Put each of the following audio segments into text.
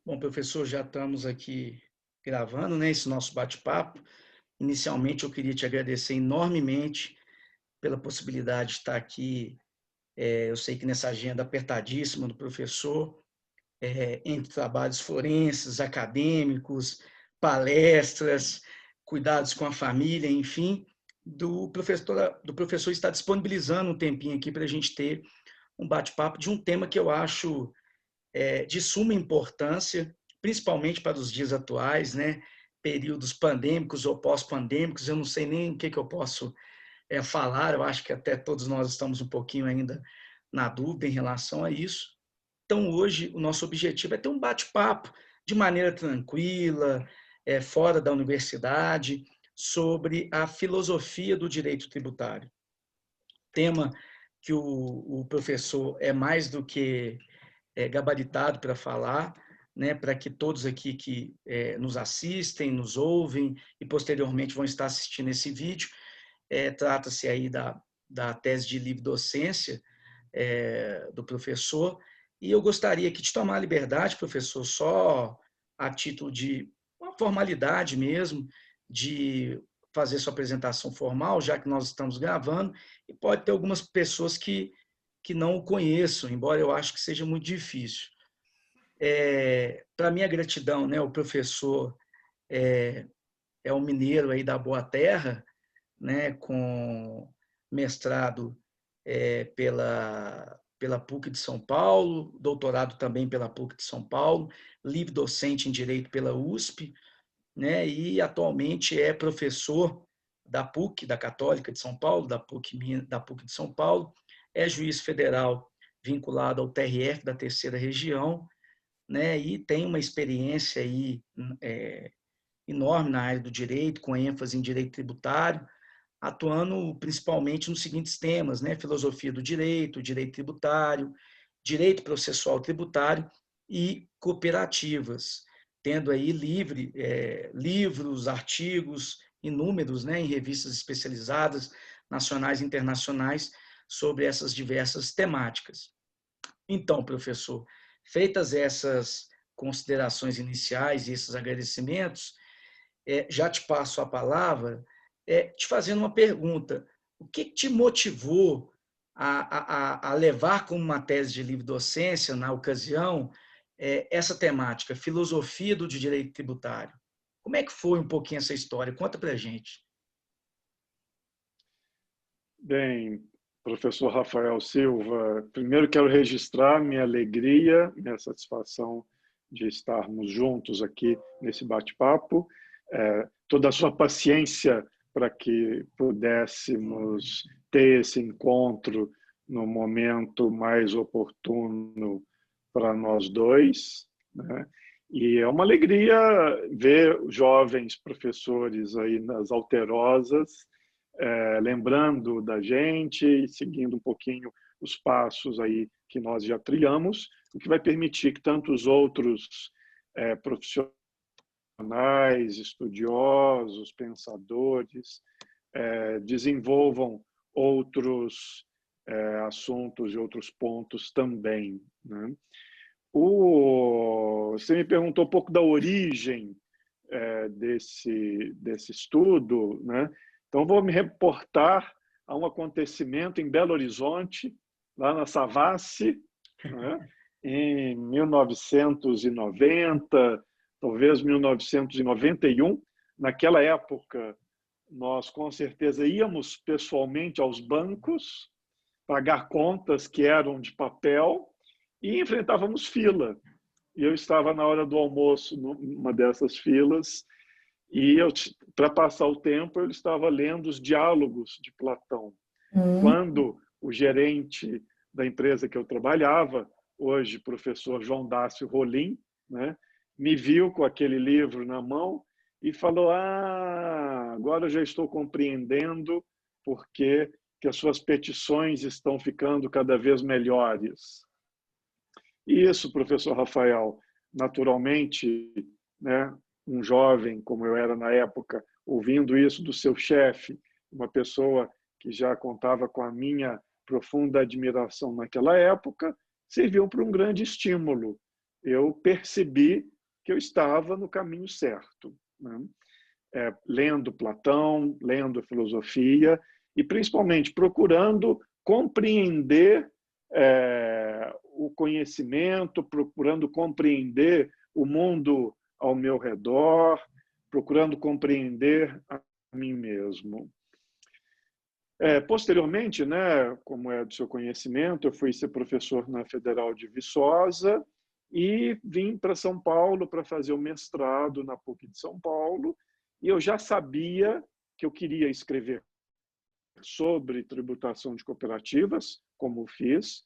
Bom, professor, já estamos aqui gravando, né, esse nosso bate-papo. Inicialmente, eu queria te agradecer enormemente pela possibilidade de estar aqui. Eu sei que nessa agenda apertadíssima do professor, entre trabalhos forenses, acadêmicos, palestras, cuidados com a família, enfim, do professor estar disponibilizando um tempinho aqui para a gente ter um bate-papo de um tema que eu acho de suma importância, principalmente para os dias atuais, né? Períodos pandêmicos ou pós-pandêmicos, eu não sei nem o que eu posso falar, eu acho que até todos nós estamos um pouquinho ainda na dúvida em relação a isso. Então, hoje, o nosso objetivo é ter um bate-papo de maneira tranquila, fora da universidade, sobre a filosofia do direito tributário. Tema que o professor é mais do que gabaritado para falar, né, para que todos aqui que nos assistem, nos ouvem e posteriormente vão estar assistindo esse vídeo, trata-se aí da tese de livre docência do professor, e eu gostaria aqui de tomar a liberdade, professor, só a título de uma formalidade mesmo, de fazer sua apresentação formal, já que nós estamos gravando, e pode ter algumas pessoas que não o conheçam, embora eu acho que seja muito difícil. Para minha gratidão, né, o professor é um mineiro aí da Boa Terra, né, com mestrado pela PUC de São Paulo, doutorado também pela PUC de São Paulo, livre docente em Direito pela USP, né, e atualmente é professor da PUC, da Católica de São Paulo, da PUC de São Paulo, é juiz federal vinculado ao TRF da Terceira Região, né, e tem uma experiência aí, enorme na área do direito, com ênfase em direito tributário, atuando principalmente nos seguintes temas, né, filosofia do direito, direito tributário, direito processual tributário e cooperativas, tendo aí livros, artigos inúmeros, né, em revistas especializadas, nacionais e internacionais, sobre essas diversas temáticas. Então, professor, feitas essas considerações iniciais e esses agradecimentos, já te passo a palavra, te fazendo uma pergunta. O que te motivou a levar como uma tese de livre docência, na ocasião, essa temática, filosofia do direito tributário? Como é que foi um pouquinho essa história? Conta para a gente. Bem, professor Rafael Silva, primeiro quero registrar minha alegria, minha satisfação de estarmos juntos aqui nesse bate-papo, toda a sua paciência para que pudéssemos ter esse encontro no momento mais oportuno para nós dois, né? E é uma alegria ver jovens professores aí nas alterosas, lembrando da gente e seguindo um pouquinho os passos aí que nós já trilhamos, o que vai permitir que tantos outros profissionais, estudiosos, pensadores, desenvolvam outros assuntos e outros pontos também, né? Você me perguntou um pouco da origem desse estudo, né? Então, vou me reportar a um acontecimento em Belo Horizonte, lá na Savassi, né? Em 1990, talvez 1991. Naquela época, nós com certeza íamos pessoalmente aos bancos, pagar contas que eram de papel e enfrentávamos fila. E eu estava na hora do almoço numa dessas filas e para passar o tempo eu estava lendo os diálogos de Platão. Quando o gerente da empresa que eu trabalhava, hoje professor João Dácio Rolim, né, me viu com aquele livro na mão e falou: agora eu já estou compreendendo porque que as suas petições estão ficando cada vez melhores. E isso, professor Rafael, naturalmente, né, um jovem como eu era na época, ouvindo isso do seu chefe, uma pessoa que já contava com a minha profunda admiração naquela época, serviu para um grande estímulo. Eu percebi que eu estava no caminho certo, né? Lendo Platão, lendo filosofia e, principalmente, procurando compreender o conhecimento, procurando compreender o mundo ao meu redor, procurando compreender a mim mesmo. Posteriormente, né, como é do seu conhecimento, eu fui ser professor na Federal de Viçosa e vim para São Paulo para fazer o mestrado na PUC de São Paulo, e eu já sabia que eu queria escrever sobre tributação de cooperativas, como fiz,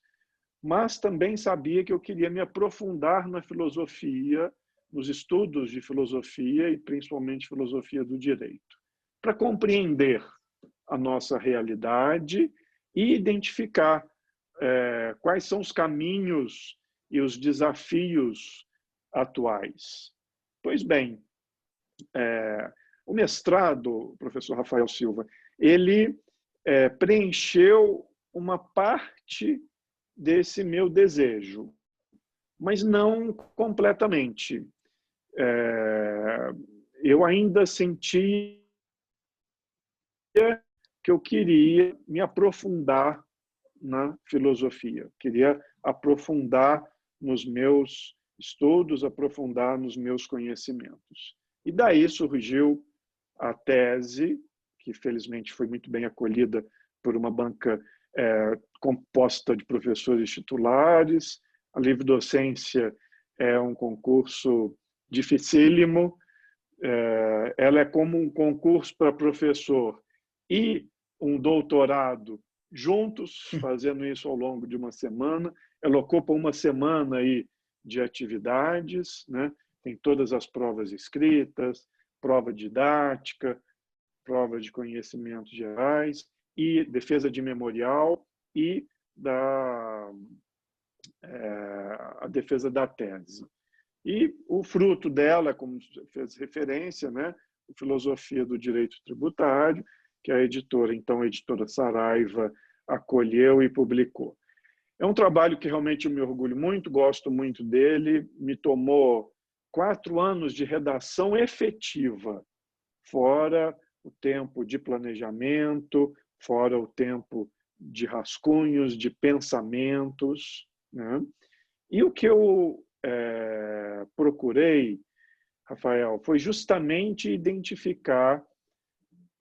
mas também sabia que eu queria me aprofundar na filosofia, nos estudos de filosofia e principalmente filosofia do direito, para compreender a nossa realidade e identificar quais são os caminhos e os desafios atuais. Pois bem, o mestrado, professor Rafael Silva, ele preencheu uma parte desse meu desejo, mas não completamente. Eu ainda sentia que eu queria me aprofundar na filosofia, queria aprofundar nos meus estudos, aprofundar nos meus conhecimentos. E daí surgiu a tese, que felizmente foi muito bem acolhida por uma banca composta de professores titulares. A livre-docência é um concurso dificílimo, ela é como um concurso para professor e um doutorado juntos, fazendo isso ao longo de uma semana. Ela ocupa uma semana aí de atividades, né? Tem todas as provas escritas, prova didática, prova de conhecimentos gerais e defesa de memorial e a defesa da tese. E o fruto dela, como fez referência, né, a Filosofia do Direito Tributário, que a editora, então a editora Saraiva, acolheu e publicou. É um trabalho que realmente eu me orgulho muito, gosto muito dele, me tomou 4 anos de redação efetiva, fora o tempo de planejamento, fora o tempo de rascunhos, de pensamentos, né? E o que eu procurei, Rafael, foi justamente identificar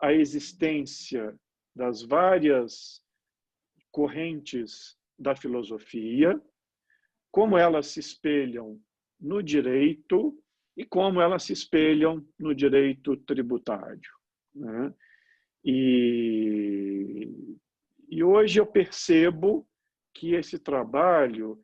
a existência das várias correntes da filosofia, como elas se espelham no direito e como elas se espelham no direito tributário, né? E hoje eu percebo que esse trabalho,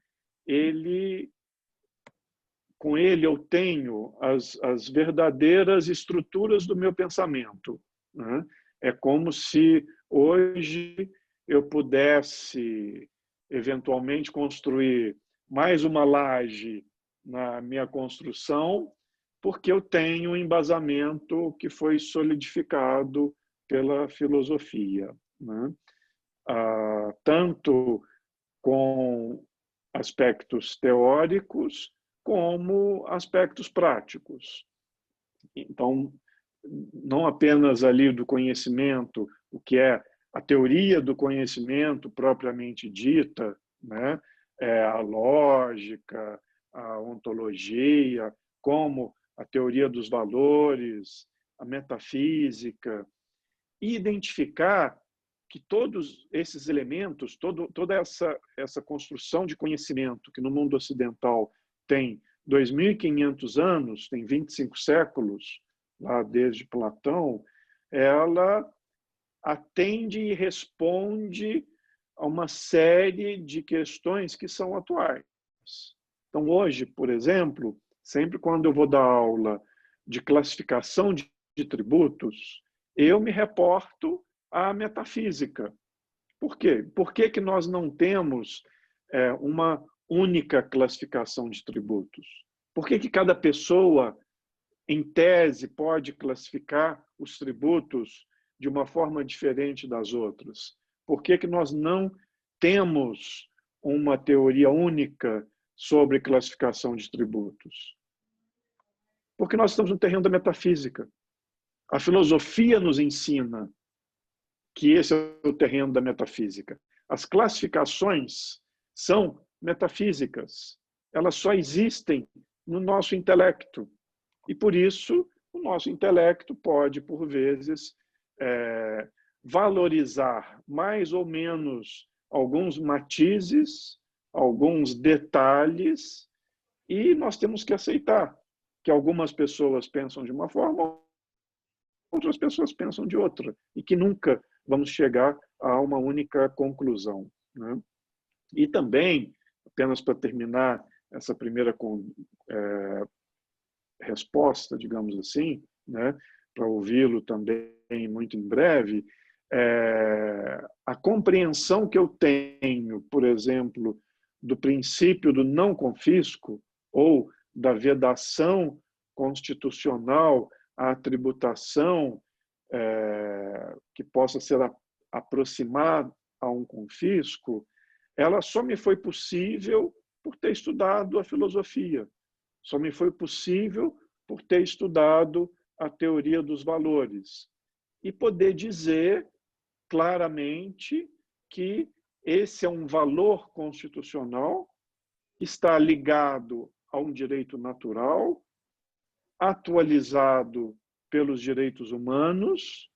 com ele eu tenho as verdadeiras estruturas do meu pensamento, né? É como se hoje eu pudesse eventualmente construir mais uma laje na minha construção, porque eu tenho um embasamento que foi solidificado pela filosofia, né? Tanto com aspectos teóricos como aspectos práticos. Então, não apenas ali do conhecimento, o que é a teoria do conhecimento propriamente dita, né? A lógica, a ontologia, como a teoria dos valores, a metafísica, e identificar que todos esses elementos, toda essa construção de conhecimento que no mundo ocidental tem 2.500 anos, tem 25 séculos, lá desde Platão, ela atende e responde a uma série de questões que são atuais. Então, hoje, por exemplo, sempre quando eu vou dar aula de classificação de tributos, eu me reporto à metafísica. Por quê? Por que nós não temos uma única classificação de tributos? Por que cada pessoa, em tese, pode classificar os tributos de uma forma diferente das outras? Por que nós não temos uma teoria única sobre classificação de tributos? Porque nós estamos no terreno da metafísica. A filosofia nos ensina que esse é o terreno da metafísica. As classificações são metafísicas. Elas só existem no nosso intelecto. E, por isso, o nosso intelecto pode, por vezes, valorizar mais ou menos alguns matizes, alguns detalhes, e nós temos que aceitar que algumas pessoas pensam de uma forma, outras pessoas pensam de outra, e que nunca vamos chegar a uma única conclusão, né? E também, apenas para terminar essa primeira resposta, digamos assim, né, para ouvi-lo também muito em breve, a compreensão que eu tenho, por exemplo, do princípio do não confisco ou da vedação constitucional à tributação que possa ser aproximada a um confisco, ela só me foi possível por ter estudado a filosofia. Só me foi possível por ter estudado a teoria dos valores e poder dizer claramente que esse é um valor constitucional, está ligado a um direito natural, atualizado pelos direitos humanos,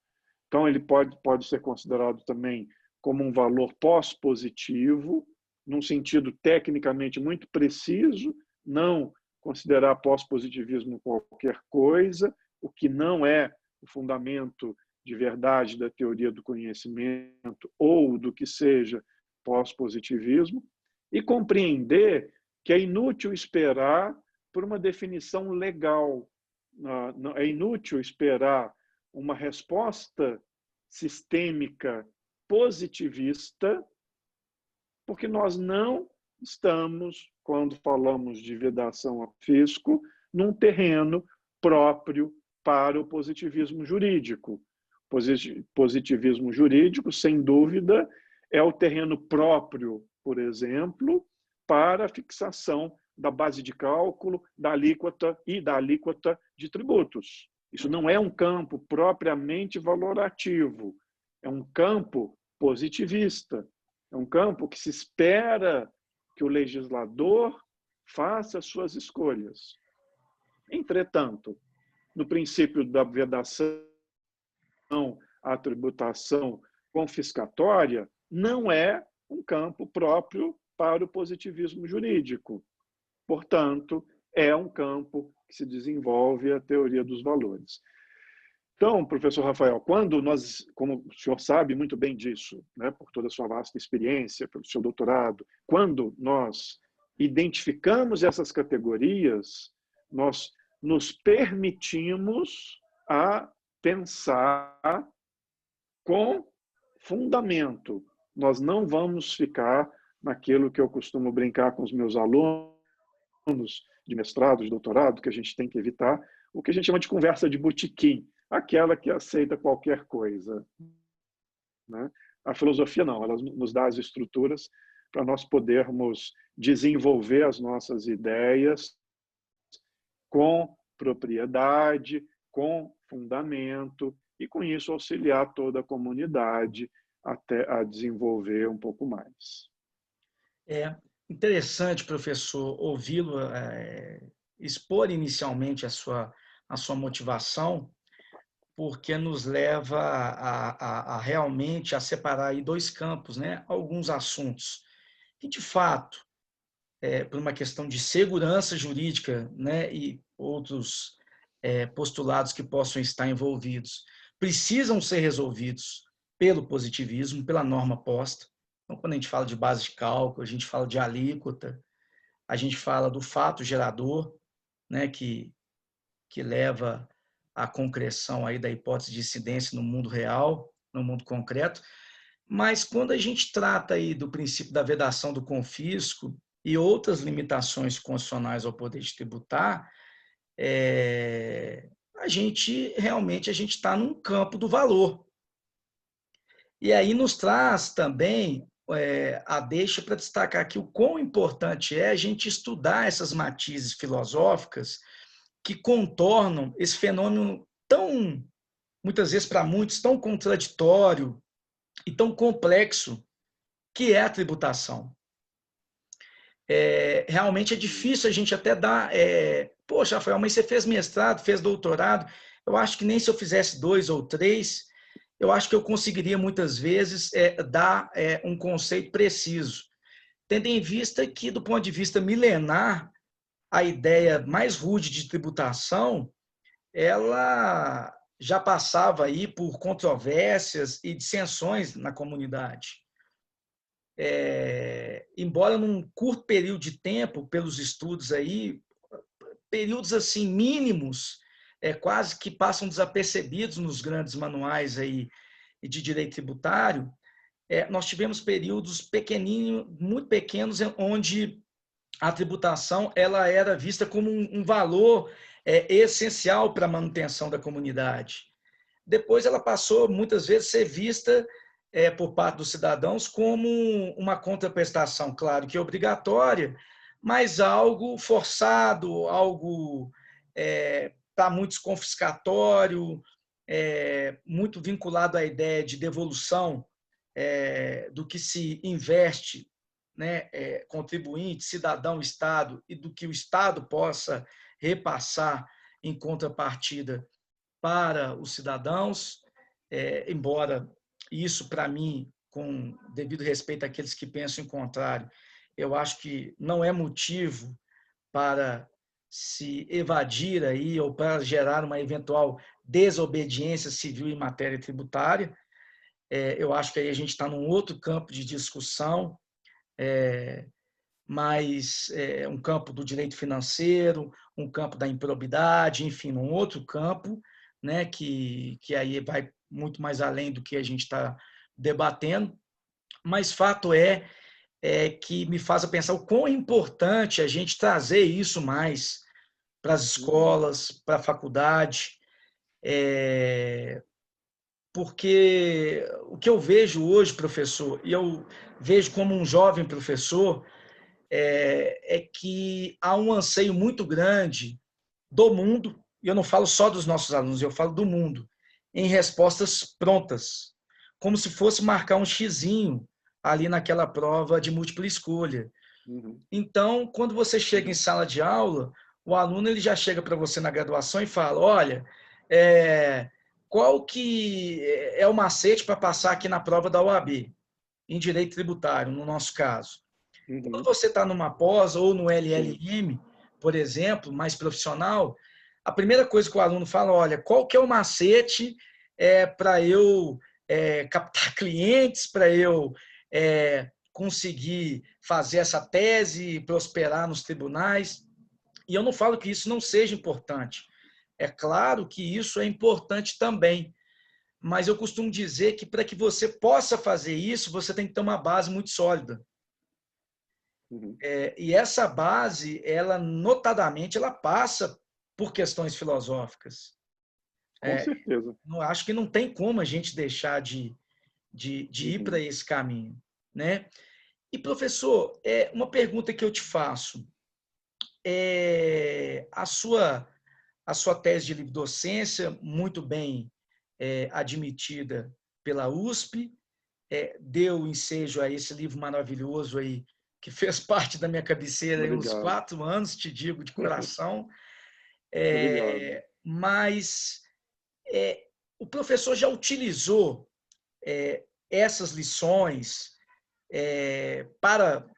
então ele pode ser considerado também como um valor pós-positivo, num sentido tecnicamente muito preciso, não considerar pós-positivismo qualquer coisa, o que não é o fundamento de verdade da teoria do conhecimento ou do que seja pós-positivismo, e compreender que é inútil esperar por uma definição legal, é inútil esperar uma resposta sistêmica positivista, porque nós não estamos, quando falamos de vedação a fisco, num terreno próprio para o positivismo jurídico. Positivismo jurídico, sem dúvida, é o terreno próprio, por exemplo, para a fixação da base de cálculo, da alíquota e da alíquota de tributos. Isso não é um campo propriamente valorativo, é um campo positivista, é um campo que se espera que o legislador faça suas escolhas. Entretanto, no princípio da vedação à tributação confiscatória, não é um campo próprio para o positivismo jurídico. Portanto, é um campo que se desenvolve a teoria dos valores. Então, professor Rafael, quando nós, como o senhor sabe muito bem disso, né, por toda a sua vasta experiência, pelo seu doutorado, quando nós identificamos essas categorias, nós nos permitimos a pensar com fundamento. Nós não vamos ficar naquilo que eu costumo brincar com os meus alunos de mestrado, de doutorado, que a gente tem que evitar, o que a gente chama de conversa de botequim, aquela que aceita qualquer coisa, né? A filosofia não, ela nos dá as estruturas para nós podermos desenvolver as nossas ideias com propriedade, com fundamento, e com isso auxiliar toda a comunidade até a desenvolver um pouco mais. É interessante, professor, ouvi-lo expor inicialmente a sua motivação, porque nos leva a realmente a separar aí dois campos, né? Alguns assuntos que, de fato, por uma questão de segurança jurídica, né? E outros postulados que possam estar envolvidos, precisam ser resolvidos pelo positivismo, pela norma posta. Então, quando a gente fala de base de cálculo, a gente fala de alíquota, a gente fala do fato gerador, né? Que leva a concreção aí da hipótese de incidência no mundo real, no mundo concreto, mas quando a gente trata aí do princípio da vedação do confisco e outras limitações constitucionais ao poder de tributar, a gente está num campo do valor. E aí nos traz também a deixa para destacar aqui o quão importante é a gente estudar essas matizes filosóficas que contornam esse fenômeno tão, muitas vezes para muitos, tão contraditório e tão complexo que é a tributação. Realmente é difícil a gente até dar... Poxa, Rafael, mas você fez mestrado, fez doutorado, eu acho que nem se eu fizesse 2 ou 3, eu acho que eu conseguiria muitas vezes dar um conceito preciso, tendo em vista que, do ponto de vista milenar, a ideia mais rude de tributação, ela já passava aí por controvérsias e dissensões na comunidade. Embora num curto período de tempo, pelos estudos aí, períodos assim mínimos, quase que passam desapercebidos nos grandes manuais aí de direito tributário, nós tivemos períodos pequenininhos, muito pequenos, onde a tributação ela era vista como um valor essencial para a manutenção da comunidade. Depois ela passou, muitas vezes, a ser vista por parte dos cidadãos como uma contraprestação, claro que obrigatória, mas algo forçado, algo para muitos confiscatório, muito vinculado à ideia de devolução do que se investe, né, contribuinte, cidadão, Estado, e do que o Estado possa repassar em contrapartida para os cidadãos, embora isso, para mim, com devido respeito àqueles que pensam em contrário, eu acho que não é motivo para se evadir aí ou para gerar uma eventual desobediência civil em matéria tributária. Eu acho que aí a gente está num outro campo de discussão, mas um campo do direito financeiro, um campo da improbidade, enfim, um outro campo, né, que aí vai muito mais além do que a gente está debatendo, mas fato que me faz pensar o quão importante a gente trazer isso mais para as escolas, para a faculdade, porque o que eu vejo hoje, professor, e eu vejo como um jovem professor, que há um anseio muito grande do mundo, e eu não falo só dos nossos alunos, eu falo do mundo, em respostas prontas, como se fosse marcar um xizinho ali naquela prova de múltipla escolha. Uhum. Então, quando você chega em sala de aula, o aluno ele já chega para você na graduação e fala, olha, qual que é o macete para passar aqui na prova da OAB, em direito tributário, no nosso caso. Quando Uhum. você está numa pós ou no Sim. LLM, por exemplo, mais profissional, a primeira coisa que o aluno fala, olha, qual que é o macete para eu captar clientes, para eu conseguir fazer essa tese e prosperar nos tribunais. E eu não falo que isso não seja importante. É claro que isso é importante também, mas eu costumo dizer que para que você possa fazer isso, você tem que ter uma base muito sólida. Uhum. E essa base, ela notadamente, ela passa por questões filosóficas. Com certeza. Não, acho que não tem como a gente deixar de ir para Uhum. esse caminho, né? E, professor, uma pergunta que eu te faço. A sua tese de livre docência, muito bem admitida pela USP, deu ensejo a esse livro maravilhoso aí, que fez parte da minha cabeceira aí uns Obrigado. 4 anos, te digo de coração. Obrigado. Mas o professor já utilizou essas lições para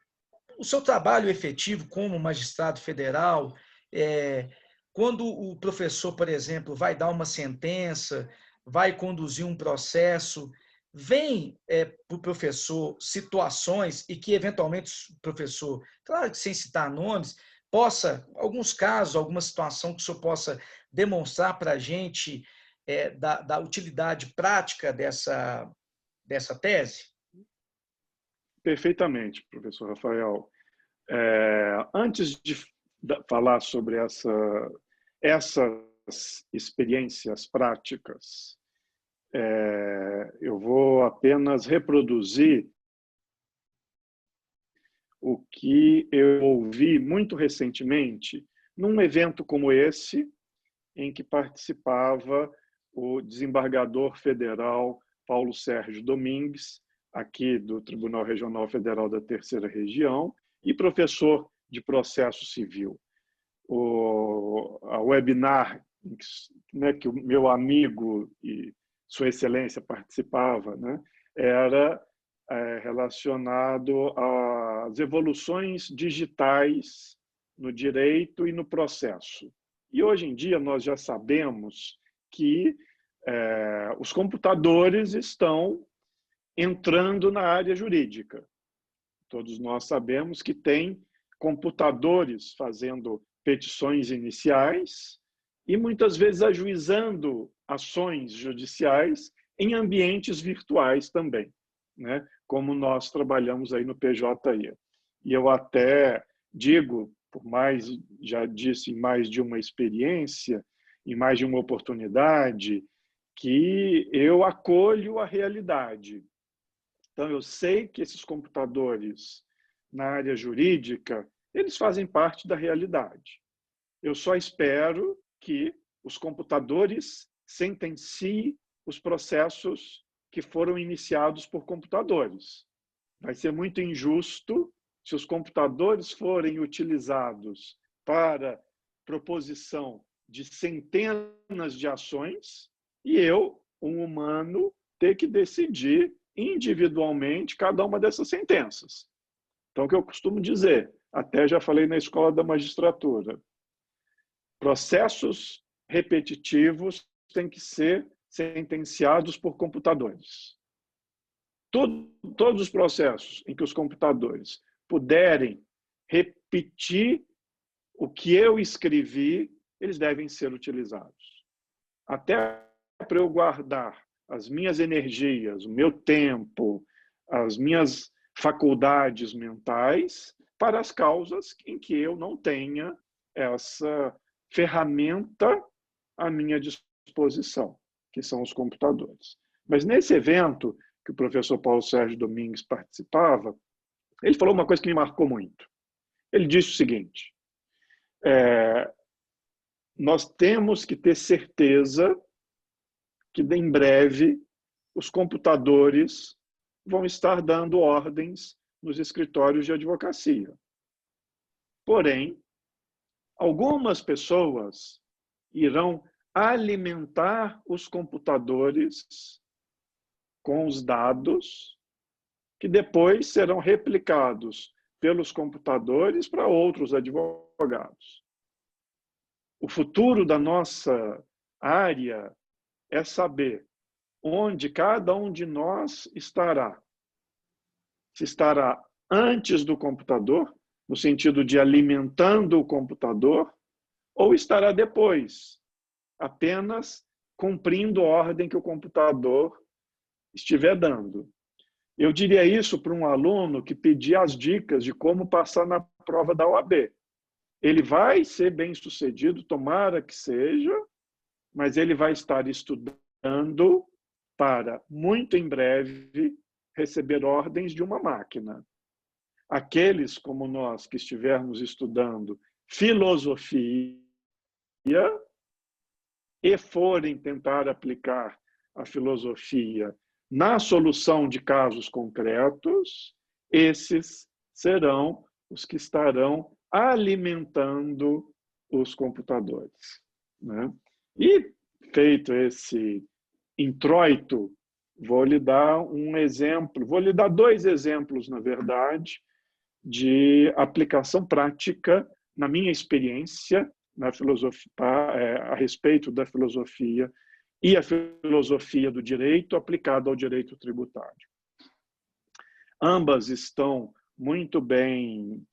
o seu trabalho efetivo como magistrado federal, quando o professor, por exemplo, vai dar uma sentença, vai conduzir um processo, vem para o professor situações e que, eventualmente, o professor, claro que sem citar nomes, possa, alguns casos, alguma situação que o senhor possa demonstrar para a gente da utilidade prática dessa tese? Perfeitamente, professor Rafael. Antes de falar sobre essas experiências práticas, eu vou apenas reproduzir o que eu ouvi muito recentemente num evento como esse, em que participava o desembargador federal Paulo Sérgio Domingues, aqui do Tribunal Regional Federal da Terceira Região, e professor de processo civil. A webinar, né, que o meu amigo e Sua Excelência participava, né, era relacionado às evoluções digitais no direito e no processo. E hoje em dia nós já sabemos que os computadores estão entrando na área jurídica. Todos nós sabemos que tem computadores fazendo petições iniciais e muitas vezes ajuizando ações judiciais em ambientes virtuais também, né? Como nós trabalhamos aí no PJE. E eu até digo, por mais, já disse em mais de uma experiência, em mais de uma oportunidade, que eu acolho a realidade. Então, eu sei que esses computadores na área jurídica, eles fazem parte da realidade. Eu só espero que os computadores sentenciem os processos que foram iniciados por computadores. Vai ser muito injusto se os computadores forem utilizados para proposição de centenas de ações e eu, um humano, ter que decidir individualmente cada uma dessas sentenças. Então, o que eu costumo dizer, até já falei na escola da magistratura, processos repetitivos têm que ser sentenciados por computadores. Todos os processos em que os computadores puderem repetir o que eu escrevi, eles devem ser utilizados. Até para eu guardar as minhas energias, o meu tempo, as minhas faculdades mentais para as causas em que eu não tenha essa ferramenta à minha disposição, que são os computadores. Mas nesse evento que o professor Paulo Sérgio Domingues participava, ele falou uma coisa que me marcou muito. Ele disse o seguinte: nós temos que ter certeza que em breve os computadores vão estar dando ordens nos escritórios de advocacia. Porém, algumas pessoas irão alimentar os computadores com os dados que depois serão replicados pelos computadores para outros advogados. O futuro da nossa área é saber onde cada um de nós estará. Se estará antes do computador, no sentido de alimentando o computador, ou estará depois, apenas cumprindo a ordem que o computador estiver dando. Eu diria isso para um aluno que pedia as dicas de como passar na prova da OAB. Ele vai ser bem-sucedido, tomara que seja, mas ele vai estar estudando para, muito em breve, receber ordens de uma máquina. Aqueles como nós que estivermos estudando filosofia e forem tentar aplicar a filosofia na solução de casos concretos, esses serão os que estarão alimentando os computadores, né? E, feito esse introito, vou lhe dar um exemplo, vou lhe dar dois exemplos, na verdade, de aplicação prática, na minha experiência, na filosofia, a respeito da filosofia e a filosofia do direito aplicada ao direito tributário. Ambas estão muito bem,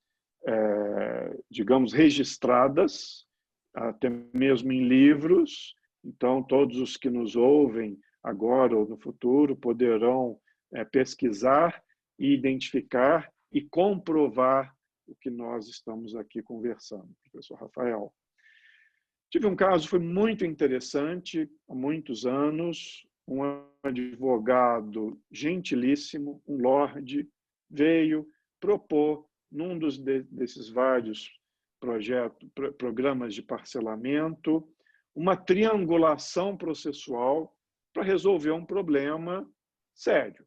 digamos, registradas, até mesmo em livros. Então, todos os que nos ouvem agora ou no futuro poderão pesquisar e identificar e comprovar o que nós estamos aqui conversando, professor Rafael. Tive um caso, foi muito interessante, há muitos anos, um advogado gentilíssimo, um lorde, veio propor, num desses vários programas de parcelamento, uma triangulação processual para resolver um problema sério.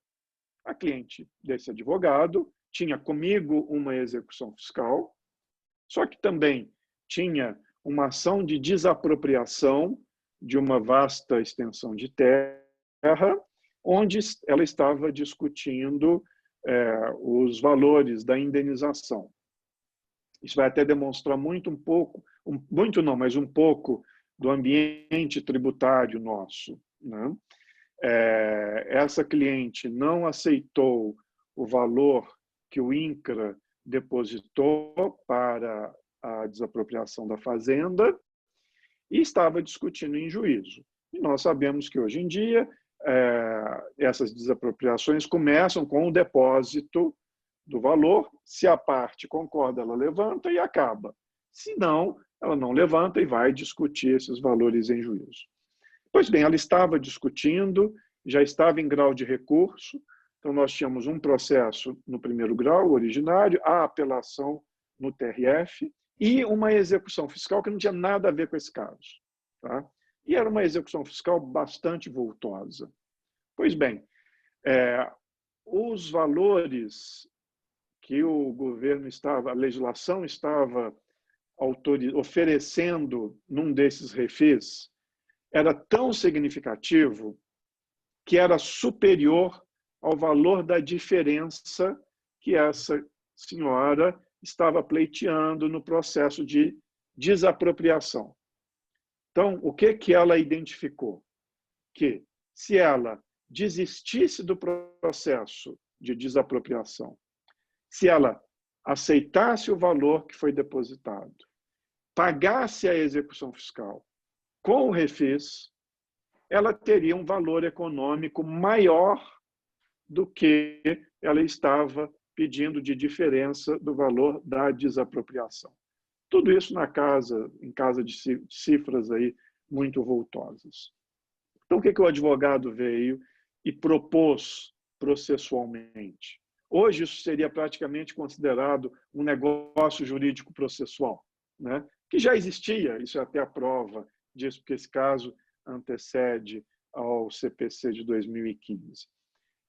A cliente desse advogado tinha comigo uma execução fiscal, só que também tinha uma ação de desapropriação de uma vasta extensão de terra, onde ela estava discutindo os valores da indenização. Isso vai até demonstrar muito mas um pouco do ambiente tributário nosso, né? Essa cliente não aceitou o valor que o INCRA depositou para a desapropriação da fazenda e estava discutindo em juízo. E nós sabemos que, hoje em dia, essas desapropriações começam com o depósito do valor. Se a parte concorda, ela levanta e acaba. Se não, ela não levanta e vai discutir esses valores em juízo. Pois bem, ela estava discutindo, já estava em grau de recurso. Então, nós tínhamos um processo no primeiro grau, originário, a apelação no TRF e uma execução fiscal que não tinha nada a ver com esse caso. Tá? E era uma execução fiscal bastante vultosa. Pois bem, os valores que o governo a legislação estava oferecendo num desses refis era tão significativo que era superior ao valor da diferença que essa senhora estava pleiteando no processo de desapropriação. Então, o que ela identificou? Que, se ela desistisse do processo de desapropriação, se ela aceitasse o valor que foi depositado, pagasse a execução fiscal com o refis, ela teria um valor econômico maior do que ela estava pedindo de diferença do valor da desapropriação. Tudo isso em casa de cifras aí muito vultosas. Então, o que o advogado veio e propôs processualmente? Hoje, isso seria praticamente considerado um negócio jurídico processual, né? Que já existia, isso é até a prova disso, porque esse caso antecede ao CPC de 2015.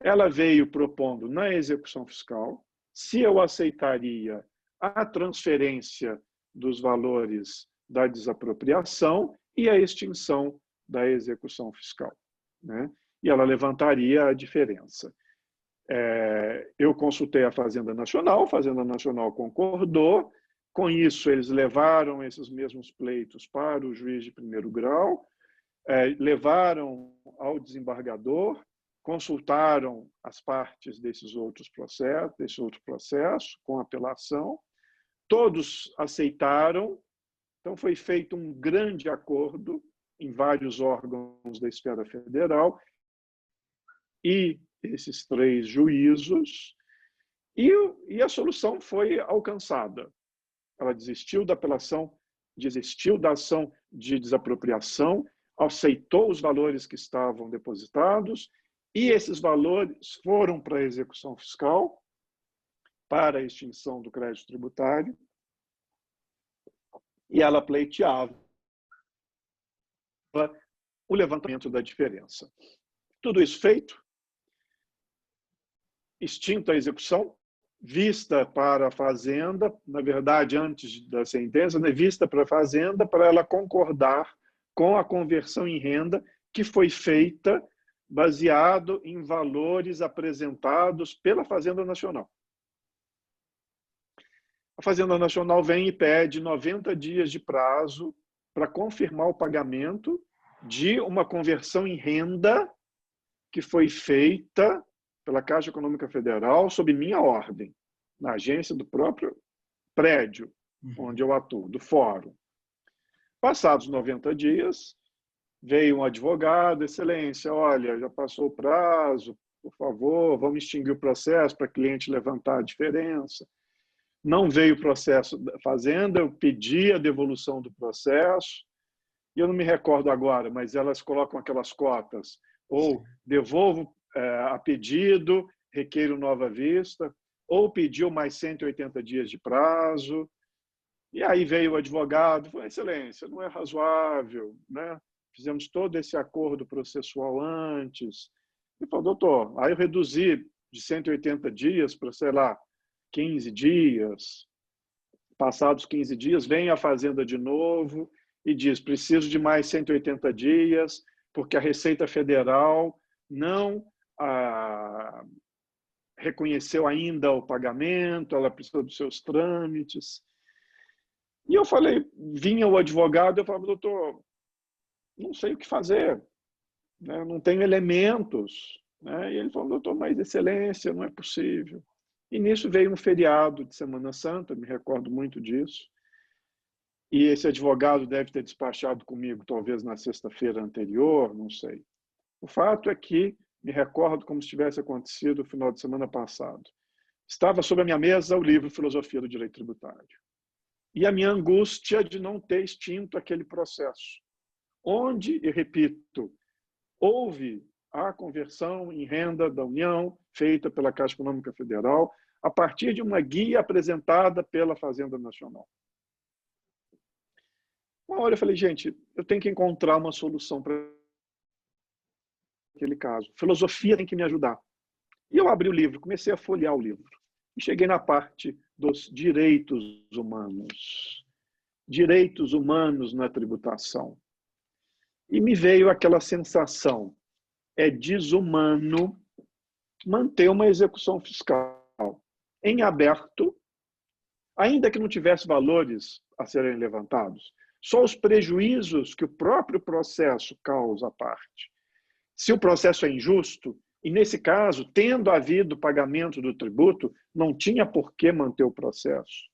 Ela veio propondo na execução fiscal se eu aceitaria a transferência dos valores da desapropriação e a extinção da execução fiscal, né? E ela levantaria a diferença. Eu consultei a Fazenda Nacional concordou. Com isso, eles levaram esses mesmos pleitos para o juiz de primeiro grau, levaram ao desembargador, consultaram as partes desse outro processo com apelação, todos aceitaram. Então, foi feito um grande acordo em vários órgãos da esfera federal e esses 3 juízos, e a solução foi alcançada. Ela desistiu da apelação, desistiu da ação de desapropriação, aceitou os valores que estavam depositados, e esses valores foram para a execução fiscal, para a extinção do crédito tributário, e ela pleiteava o levantamento da diferença. Tudo isso feito, extinta a execução, vista para a Fazenda, na verdade, antes da sentença, né, vista para a Fazenda para ela concordar com a conversão em renda que foi feita baseado em valores apresentados pela Fazenda Nacional. A Fazenda Nacional vem e pede 90 dias de prazo para confirmar o pagamento de uma conversão em renda que foi feita pela Caixa Econômica Federal sob minha ordem, na agência do próprio prédio onde eu atuo, do fórum. Passados 90 dias, veio um advogado: Excelência, olha, já passou o prazo, por favor, vamos extinguir o processo para o cliente levantar a diferença. Não veio o processo da Fazenda, eu pedi a devolução do processo, e eu não me recordo agora, mas elas colocam aquelas cotas, ou devolvo a pedido, requeiro nova vista, ou pediu mais 180 dias de prazo. E aí veio o advogado, falou, excelência, não é razoável, né? Fizemos todo esse acordo processual antes. E falou, doutor, aí eu reduzi de 180 dias para, sei lá, 15 dias. Passados 15 dias, vem a Fazenda de novo e diz, preciso de mais 180 dias, porque a Receita Federal não reconheceu ainda o pagamento, ela precisa dos seus trâmites. E eu falei, vinha o advogado, eu falava, doutor, não sei o que fazer, né? Não tenho elementos. Né? E ele falou, doutor, mas excelência, não é possível. E nisso veio um feriado de Semana Santa, me recordo muito disso. E esse advogado deve ter despachado comigo, talvez na sexta-feira anterior, não sei. O fato é que me recordo como se tivesse acontecido no final de semana passado. Estava sobre a minha mesa o livro Filosofia do Direito Tributário. E a minha angústia de não ter extinto aquele processo, onde, e repito, houve a conversão em renda da União, feita pela Caixa Econômica Federal, a partir de uma guia apresentada pela Fazenda Nacional. Uma hora eu falei, gente, eu tenho que encontrar uma solução para aquele caso. Filosofia tem que me ajudar. E eu abri o livro, comecei a folhear o livro. E cheguei na parte dos direitos humanos. Direitos humanos na tributação. E me veio aquela sensação, é desumano manter uma execução fiscal em aberto, ainda que não tivesse valores a serem levantados, só os prejuízos que o próprio processo causa à parte. Se o processo é injusto, e nesse caso, tendo havido pagamento do tributo, não tinha por que manter o processo.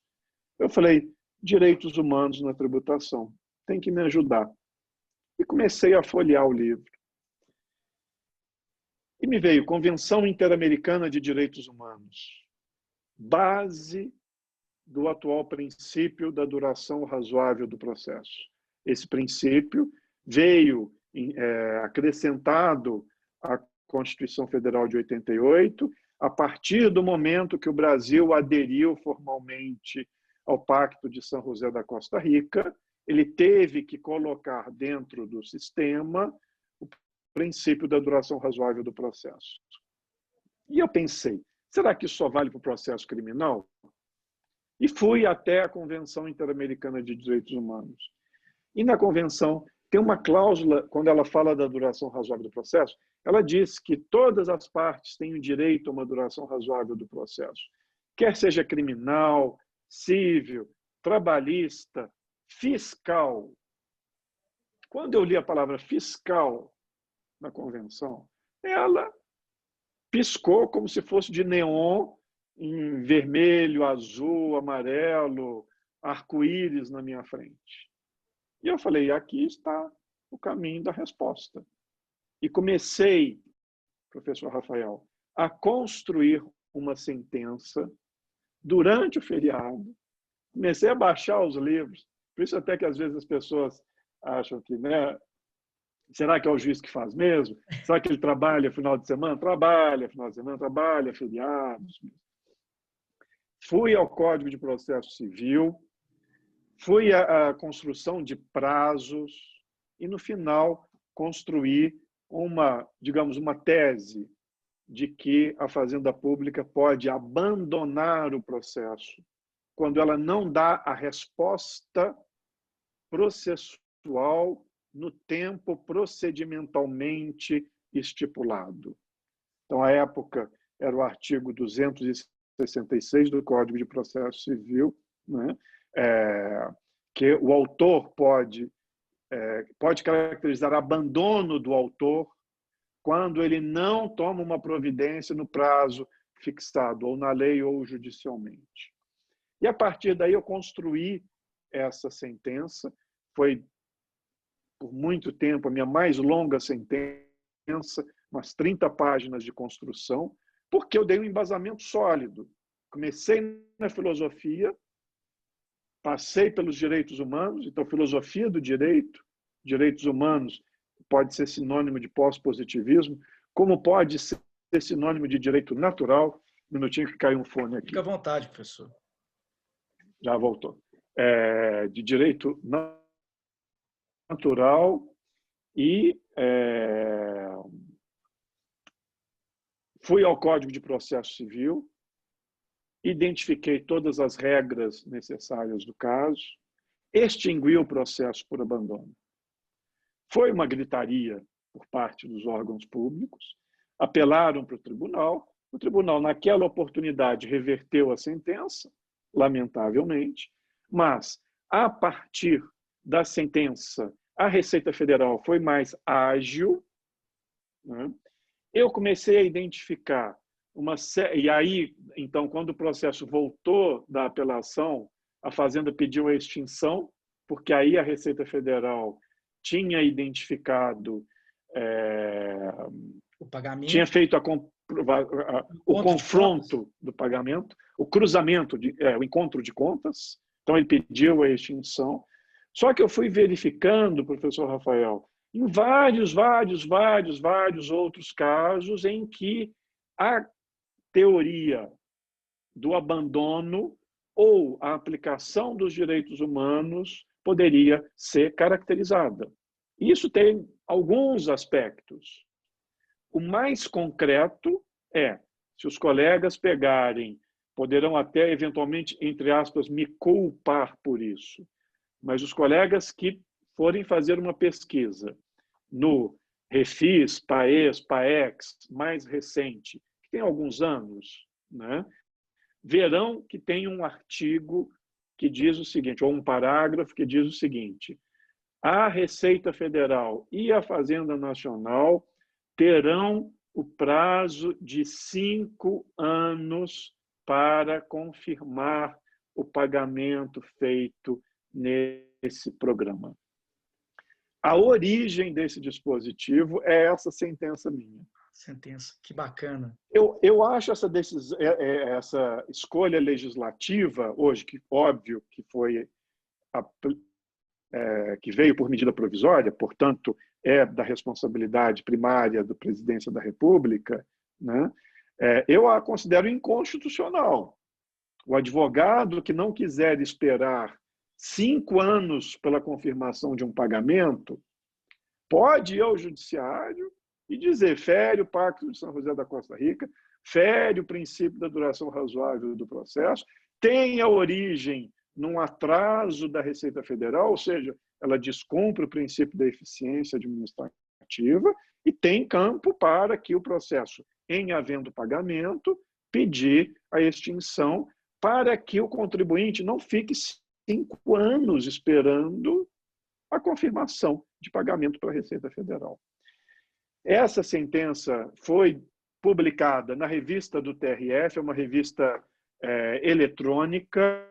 Eu falei, direitos humanos na tributação, tem que me ajudar. E comecei a folhear o livro. E me veio Convenção Interamericana de Direitos Humanos, base do atual princípio da duração razoável do processo. Esse princípio veio acrescentado à Constituição Federal de 88, a partir do momento que o Brasil aderiu formalmente ao Pacto de São José da Costa Rica, ele teve que colocar dentro do sistema o princípio da duração razoável do processo. E eu pensei, será que isso só vale para o processo criminal? E fui até a Convenção Interamericana de Direitos Humanos. E na Convenção tem uma cláusula, quando ela fala da duração razoável do processo, ela diz que todas as partes têm o direito a uma duração razoável do processo, quer seja criminal, civil, trabalhista, fiscal. Quando eu li a palavra fiscal na Convenção, ela piscou como se fosse de neon, em vermelho, azul, amarelo, arco-íris na minha frente. E eu falei, aqui está o caminho da resposta. E comecei, professor Rafael, a construir uma sentença durante o feriado. Comecei a baixar os livros, por isso até que às vezes as pessoas acham que, né, será que é o juiz que faz mesmo? Será que ele trabalha final de semana? Trabalha final de semana, trabalha feriados. Fui ao Código de Processo Civil, fui à construção de prazos e, no final, construí digamos, uma tese de que a Fazenda Pública pode abandonar o processo quando ela não dá a resposta processual no tempo procedimentalmente estipulado. Então, à época, era o artigo 266 do Código de Processo Civil, né? Que o autor pode caracterizar abandono do autor quando ele não toma uma providência no prazo fixado, ou na lei ou judicialmente. E, a partir daí, eu construí essa sentença. Foi, por muito tempo, a minha mais longa sentença, umas 30 páginas de construção, porque eu dei um embasamento sólido. Comecei na filosofia, passei pelos direitos humanos, então filosofia do direito, direitos humanos pode ser sinônimo de pós-positivismo, como pode ser sinônimo de direito natural. Um minutinho que caiu um fone aqui. Fica à vontade, professor. Já voltou. de direito natural e fui ao Código de Processo Civil, identifiquei todas as regras necessárias do caso, extingui o processo por abandono. Foi uma gritaria por parte dos órgãos públicos, apelaram para o tribunal, naquela oportunidade, reverteu a sentença, lamentavelmente, mas, a partir da sentença, a Receita Federal foi mais ágil, né? Eu comecei a identificar uma série... E aí, então, quando o processo voltou da apelação, a Fazenda pediu a extinção, porque aí a Receita Federal tinha identificado, O pagamento. tinha feito o confronto do pagamento, o cruzamento, o encontro de contas, então ele pediu a extinção. Só que eu fui verificando, professor Rafael, em vários outros casos em que a teoria do abandono ou a aplicação dos direitos humanos poderia ser caracterizada. Isso tem alguns aspectos. O mais concreto é, se os colegas pegarem, poderão até eventualmente, entre aspas, me culpar por isso, mas os colegas que forem fazer uma pesquisa no Refis, PAES, PAEX, mais recente, que tem alguns anos, né, verão que tem um artigo que diz o seguinte, ou um parágrafo que diz o seguinte: a Receita Federal e a Fazenda Nacional terão o prazo de 5 anos para confirmar o pagamento feito nesse programa. A origem desse dispositivo é essa sentença minha. Sentença, que bacana. Eu acho essa decisão, essa escolha legislativa hoje, que óbvio que foi que veio por medida provisória, portanto é da responsabilidade primária da Presidência da República, né? Eu a considero inconstitucional. O advogado que não quiser esperar 5 anos pela confirmação de um pagamento pode ir ao judiciário e dizer: fere o Pacto de São José da Costa Rica, fere o princípio da duração razoável do processo, tem a origem num atraso da Receita Federal, ou seja, ela descumpre o princípio da eficiência administrativa e tem campo para que o processo, em havendo pagamento, pedir a extinção para que o contribuinte não fique 5 anos esperando a confirmação de pagamento pela Receita Federal. Essa sentença foi publicada na revista do TRF, é uma revista eletrônica.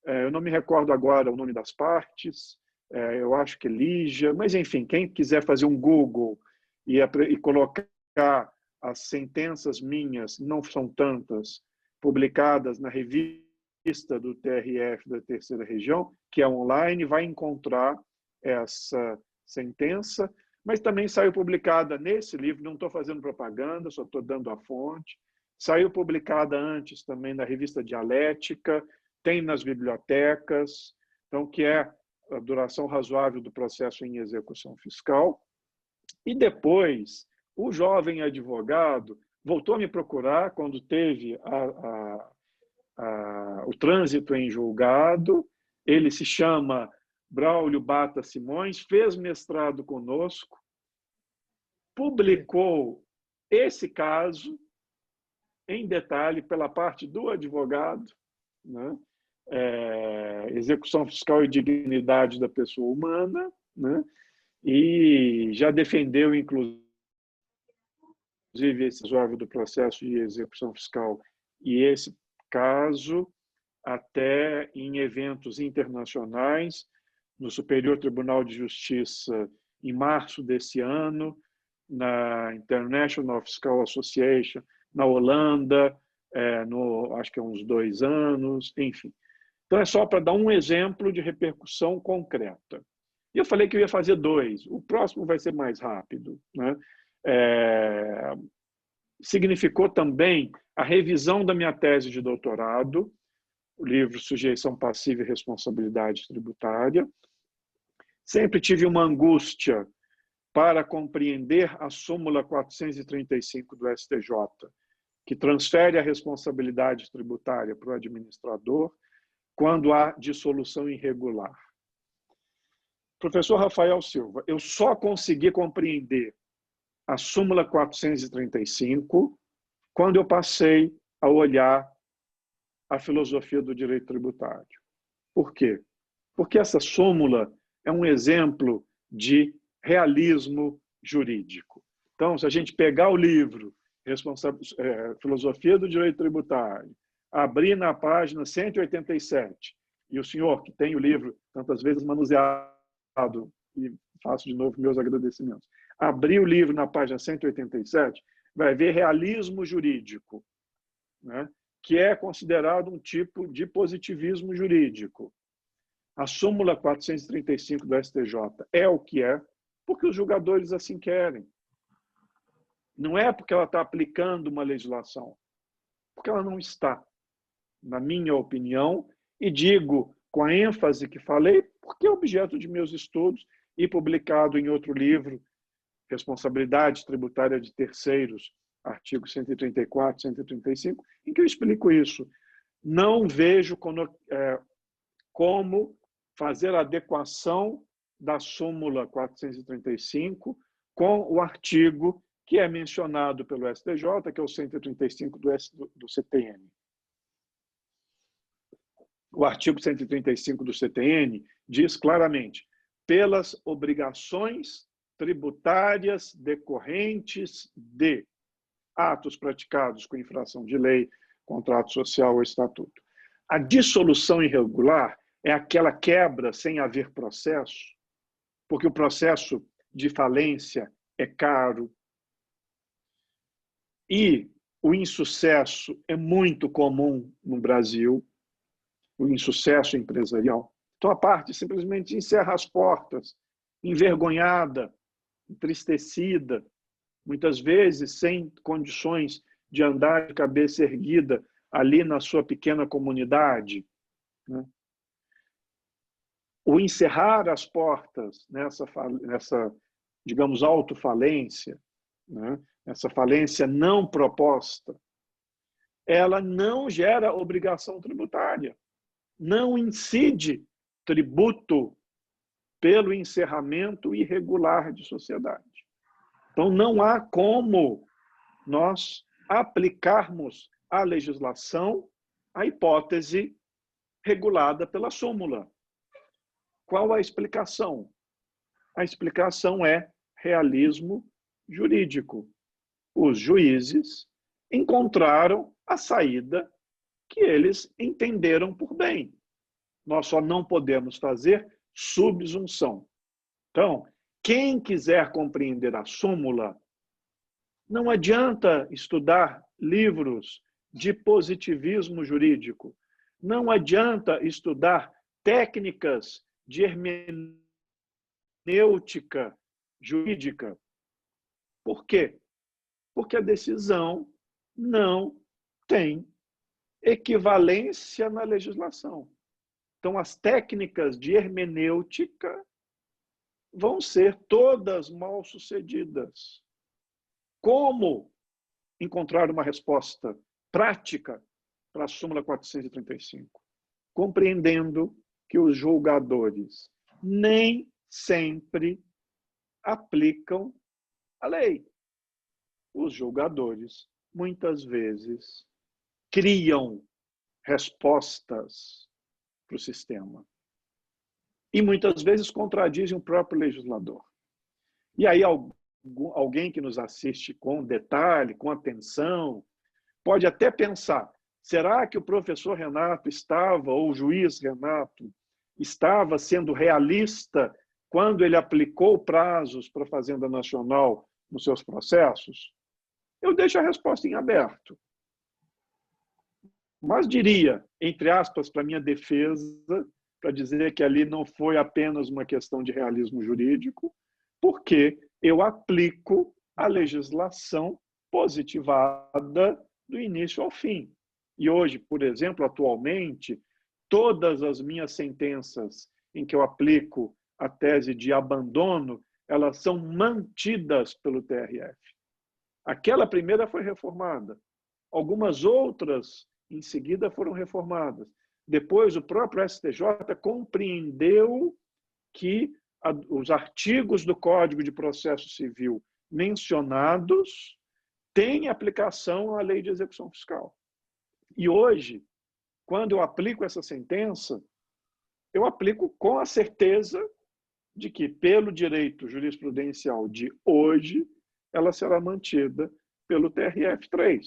Eu não me recordo agora o nome das partes, eu acho que é Lígia, mas enfim, quem quiser fazer um Google e colocar as sentenças minhas, não são tantas, publicadas na revista do TRF da Terceira Região, que é online, vai encontrar essa sentença, mas também saiu publicada nesse livro, não estou fazendo propaganda, só estou dando a fonte, saiu publicada antes também na revista Dialética, tem nas bibliotecas, então, que é a duração razoável do processo em execução fiscal. E depois, o jovem advogado voltou a me procurar quando teve o trânsito em julgado. Ele se chama Braulio Bata Simões, fez mestrado conosco, publicou esse caso em detalhe pela parte do advogado, né? Execução fiscal e dignidade da pessoa humana, né? E já defendeu, inclusive, esse razoável do processo de execução fiscal e esse caso até em eventos internacionais, no Superior Tribunal de Justiça, em março desse ano, na International Fiscal Association, na Holanda, acho que há uns 2 anos, enfim. Então, é só para dar um exemplo de repercussão concreta. E eu falei que eu ia fazer 2. O próximo vai ser mais rápido, né? Significou também a revisão da minha tese de doutorado, o livro Sujeição Passiva e Responsabilidade Tributária. Sempre tive uma angústia para compreender a súmula 435 do STJ, que transfere a responsabilidade tributária para o administrador quando há dissolução irregular. Professor Rafael Silva, eu só consegui compreender a súmula 435 quando eu passei a olhar a filosofia do direito tributário. Por quê? Porque essa súmula é um exemplo de realismo jurídico. Então, se a gente pegar o livro Filosofia do Direito Tributário, abrir na página 187, e o senhor, que tem o livro tantas vezes manuseado, e faço de novo meus agradecimentos, abrir o livro na página 187, vai ver realismo jurídico, né? Que é considerado um tipo de positivismo jurídico. A súmula 435 do STJ é o que é, porque os julgadores assim querem. Não é porque ela está aplicando uma legislação, porque ela não está, na minha opinião, e digo com a ênfase que falei, porque é objeto de meus estudos e publicado em outro livro, Responsabilidade Tributária de Terceiros, artigos 134, 135, em que eu explico isso. Não vejo como fazer a adequação da súmula 435 com o artigo que é mencionado pelo STJ, que é o 135 do CTN. O artigo 135 do CTN diz claramente: pelas obrigações tributárias decorrentes de atos praticados com infração de lei, contrato social ou estatuto. A dissolução irregular é aquela quebra sem haver processo, porque o processo de falência é caro e o insucesso é muito comum no Brasil, o insucesso empresarial. Então, a parte simplesmente encerra as portas, envergonhada, entristecida, muitas vezes sem condições de andar de cabeça erguida ali na sua pequena comunidade, né? O encerrar as portas nessa digamos, autofalência, né? Essa falência não proposta, ela não gera obrigação tributária, não incide tributo pelo encerramento irregular de sociedade. Então, não há como nós aplicarmos a legislação à hipótese regulada pela súmula. Qual a explicação? A explicação é realismo jurídico. Os juízes encontraram a saída que eles entenderam por bem. Nós só não podemos fazer subsunção. Então, quem quiser compreender a súmula, não adianta estudar livros de positivismo jurídico, não adianta estudar técnicas de hermenêutica jurídica. Por quê? Porque a decisão não tem equivalência na legislação. Então, as técnicas de hermenêutica vão ser todas mal sucedidas. Como encontrar uma resposta prática para a súmula 435? Compreendendo que os julgadores nem sempre aplicam a lei. Os julgadores, muitas vezes, criam respostas para o sistema. E muitas vezes contradizem o próprio legislador. E aí alguém que nos assiste com detalhe, com atenção, pode até pensar, será que o professor Renato estava, ou o juiz Renato, estava sendo realista quando ele aplicou prazos para a Fazenda Nacional nos seus processos? Eu deixo a resposta em aberto. Mas diria, entre aspas, para minha defesa, para dizer que ali não foi apenas uma questão de realismo jurídico, porque eu aplico a legislação positivada do início ao fim. E hoje, por exemplo, atualmente, todas as minhas sentenças em que eu aplico a tese de abandono, elas são mantidas pelo TRF. Aquela primeira foi reformada. Algumas outras, em seguida, foram reformadas. Depois, o próprio STJ compreendeu que os artigos do Código de Processo Civil mencionados têm aplicação à lei de execução fiscal. E hoje, quando eu aplico essa sentença, eu aplico com a certeza de que, pelo direito jurisprudencial de hoje, ela será mantida pelo TRF3.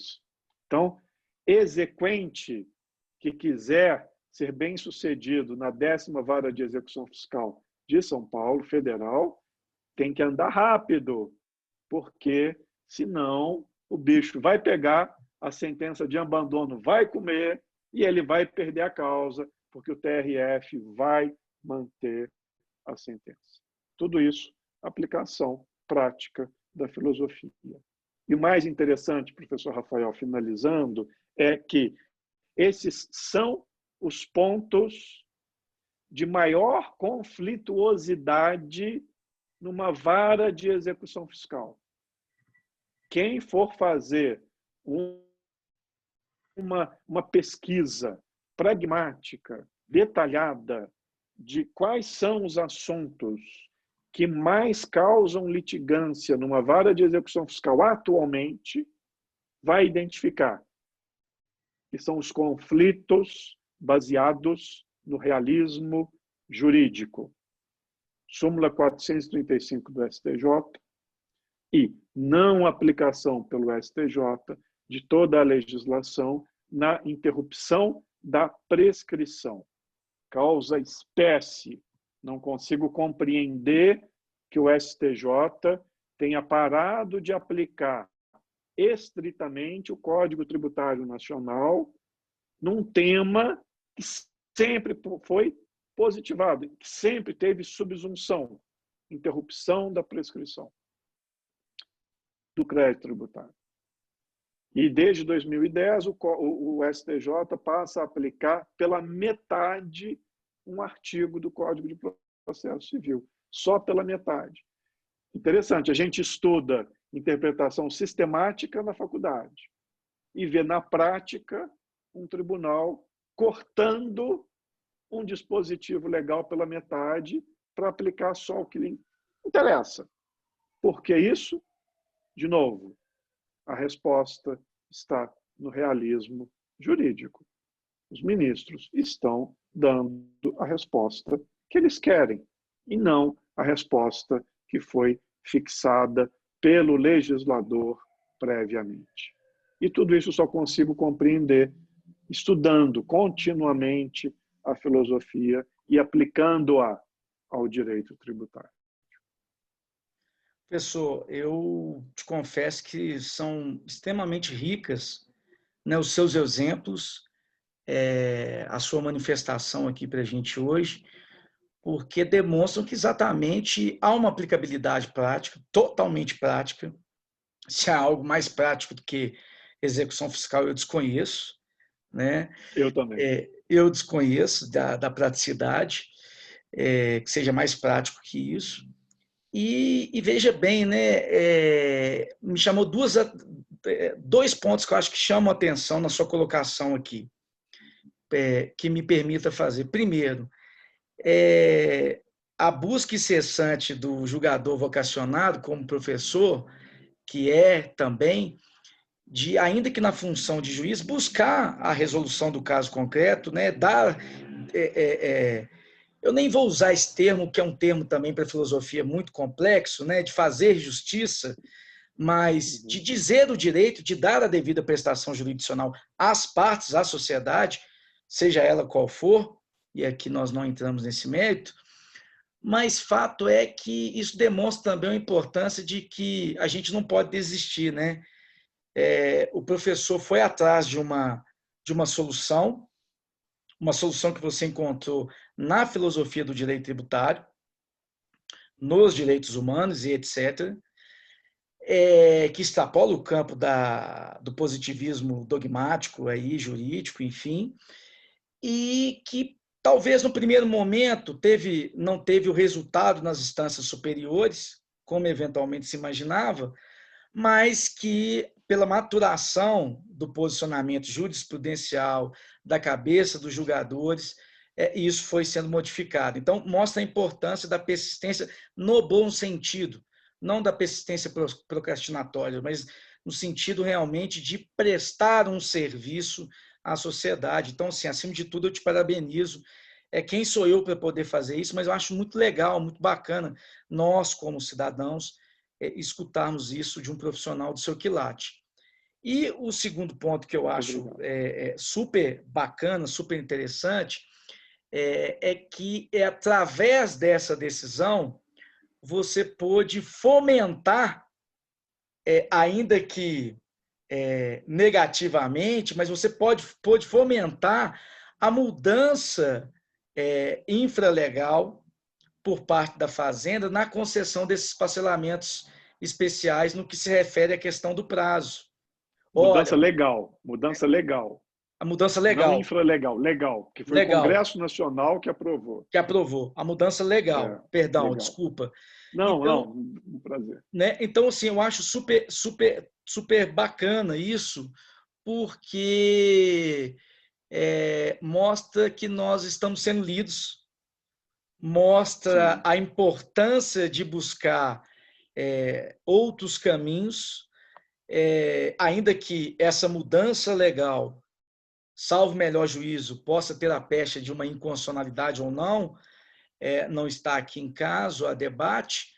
Então, exequente que quiser ser bem-sucedido na 10ª Vara de Execução Fiscal de São Paulo, federal, tem que andar rápido, porque, senão, o bicho vai pegar, a sentença de abandono vai comer e ele vai perder a causa, porque o TRF vai manter a sentença. Tudo isso, aplicação prática da filosofia. E o mais interessante, professor Rafael, finalizando, é que esses são os pontos de maior conflituosidade numa vara de execução fiscal. Quem for fazer uma pesquisa pragmática, detalhada, de quais são os assuntos que mais causam litigância numa vara de execução fiscal atualmente, vai identificar que são os conflitos baseados no realismo jurídico. Súmula 435 do STJ e não aplicação pelo STJ de toda a legislação na interrupção da prescrição. Causa espécie. Não consigo compreender que o STJ tenha parado de aplicar estritamente o Código Tributário Nacional num tema que sempre foi positivado, que sempre teve subsunção, interrupção da prescrição do crédito tributário. E desde 2010 o STJ passa a aplicar pela metade um artigo do Código de Processo Civil, só pela metade. Interessante, a gente estuda interpretação sistemática na faculdade e vê na prática um tribunal cortando um dispositivo legal pela metade para aplicar só o que lhe interessa. Por que isso? De novo, a resposta está no realismo jurídico. Os ministros estão dando a resposta que eles querem e não a resposta que foi fixada pelo legislador previamente. E tudo isso só consigo compreender estudando continuamente a filosofia e aplicando-a ao direito tributário. Professor, eu te confesso que são extremamente ricas, né, os seus exemplos, a sua manifestação aqui para a gente hoje, porque demonstram que exatamente há uma aplicabilidade prática, totalmente prática. Se há algo mais prático do que execução fiscal, eu desconheço, né? Eu também. Eu desconheço da praticidade, que seja mais prático que isso. E veja bem, né? Me chamou dois pontos que eu acho que chamam a atenção na sua colocação aqui, que me permita fazer. Primeiro, a busca incessante do julgador vocacionado como professor, que é também de, ainda que na função de juiz, buscar a resolução do caso concreto, né? Eu nem vou usar esse termo, que é um termo também para a filosofia muito complexo, né? De fazer justiça, mas de dizer o direito, de dar a devida prestação jurisdicional às partes, à sociedade, seja ela qual for, e aqui nós não entramos nesse mérito, mas fato é que isso demonstra também a importância de que a gente não pode desistir, né? O professor foi atrás de uma solução que você encontrou na filosofia do direito tributário, nos direitos humanos e etc., que extrapola o campo do positivismo dogmático, aí, jurídico, enfim, e que talvez no primeiro momento não teve o resultado nas instâncias superiores, como eventualmente se imaginava, mas que, pela maturação do posicionamento jurisprudencial, da cabeça dos julgadores, isso foi sendo modificado. Então, mostra a importância da persistência no bom sentido, não da persistência procrastinatória, mas no sentido realmente de prestar um serviço à sociedade. Então, assim, acima de tudo, eu te parabenizo. Quem sou eu para poder fazer isso, mas eu acho muito legal, muito bacana, nós, como cidadãos, escutarmos isso de um profissional do seu quilate. E o segundo ponto que eu acho super bacana, super interessante, que através dessa decisão você pôde fomentar, ainda que negativamente, mas você pôde fomentar a mudança infralegal por parte da Fazenda na concessão desses parcelamentos especiais no que se refere à questão do prazo. Mudança Olha, legal, mudança legal. a mudança Não legal. infralegal, legal, que foi o Legal, Congresso Nacional que aprovou. que aprovou. A mudança legal, perdão, Legal. desculpa. Não, Então, um prazer. né? Então, assim, eu acho super bacana isso, porque mostra que nós estamos sendo lidos, mostra Sim. a importância de buscar outros caminhos, ainda que essa mudança legal, salvo melhor juízo, possa ter a pecha de uma inconstitucionalidade ou não, não está aqui em caso a debate,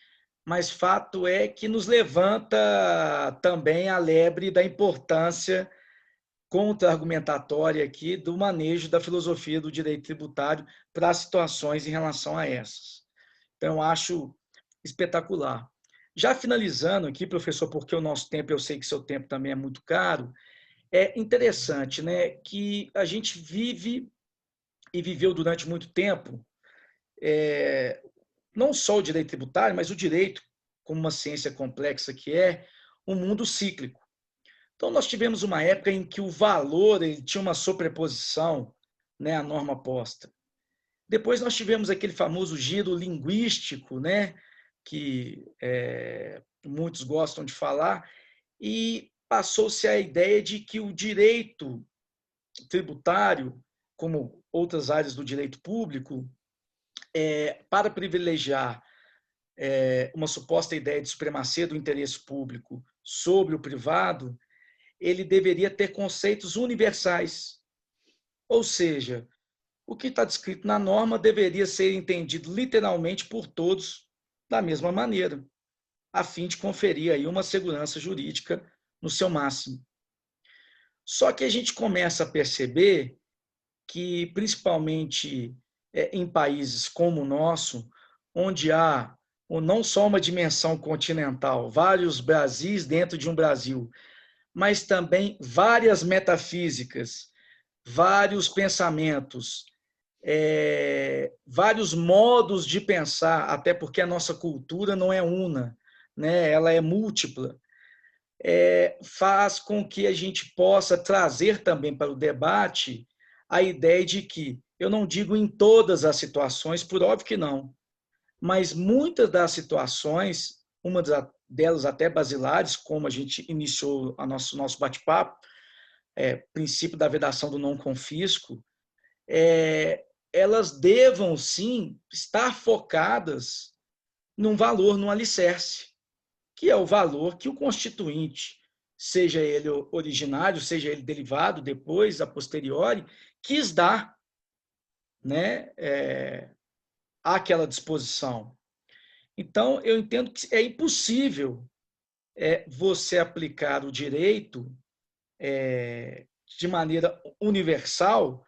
mas fato é que nos levanta também a lebre da importância contra-argumentatória aqui do manejo da filosofia do direito tributário para situações em relação a essas. Então, eu acho espetacular. Já finalizando aqui, professor, porque o nosso tempo, eu sei que seu tempo também é muito caro, é interessante, né, que a gente vive e viveu durante muito tempo, não só o direito tributário, mas o direito, como uma ciência complexa que um mundo cíclico. Então, nós tivemos uma época em que o valor ele tinha uma sobreposição, né, à norma posta. Depois nós tivemos aquele famoso giro linguístico, né, que muitos gostam de falar, e passou-se a ideia de que o direito tributário, como outras áreas do direito público, para privilegiar uma suposta ideia de supremacia do interesse público sobre o privado, ele deveria ter conceitos universais. Ou seja, o que está descrito na norma deveria ser entendido literalmente por todos da mesma maneira, a fim de conferir aí uma segurança jurídica no seu máximo. Só que a gente começa a perceber que, principalmente em países como o nosso, onde há não só uma dimensão continental, vários Brasis dentro de um Brasil, mas também várias metafísicas, vários pensamentos, vários modos de pensar, até porque a nossa cultura não é una, né? Ela é múltipla, faz com que a gente possa trazer também para o debate a ideia de que, eu não digo em todas as situações, por óbvio que não, mas muitas das situações, uma delas até basilares, como a gente iniciou o nosso bate-papo, princípio da vedação do não confisco, elas devam, sim, estar focadas num valor, num alicerce, que é o valor que o constituinte, seja ele originário, seja ele derivado depois, a posteriori, quis dar, né, àquela disposição. Então, eu entendo que é impossível você aplicar o direito de maneira universal,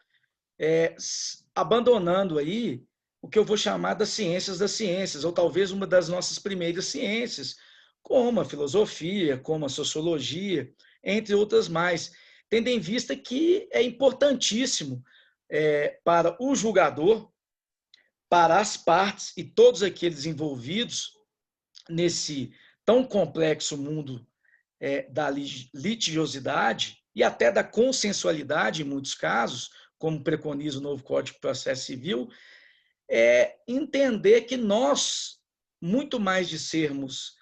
abandonando aí o que eu vou chamar das ciências, ou talvez uma das nossas primeiras ciências, como a filosofia, como a sociologia, entre outras mais, tendo em vista que é importantíssimo para o julgador, para as partes e todos aqueles envolvidos nesse tão complexo mundo da litigiosidade e até da consensualidade, em muitos casos, como preconiza o novo Código de Processo Civil, é entender que nós, muito mais de sermos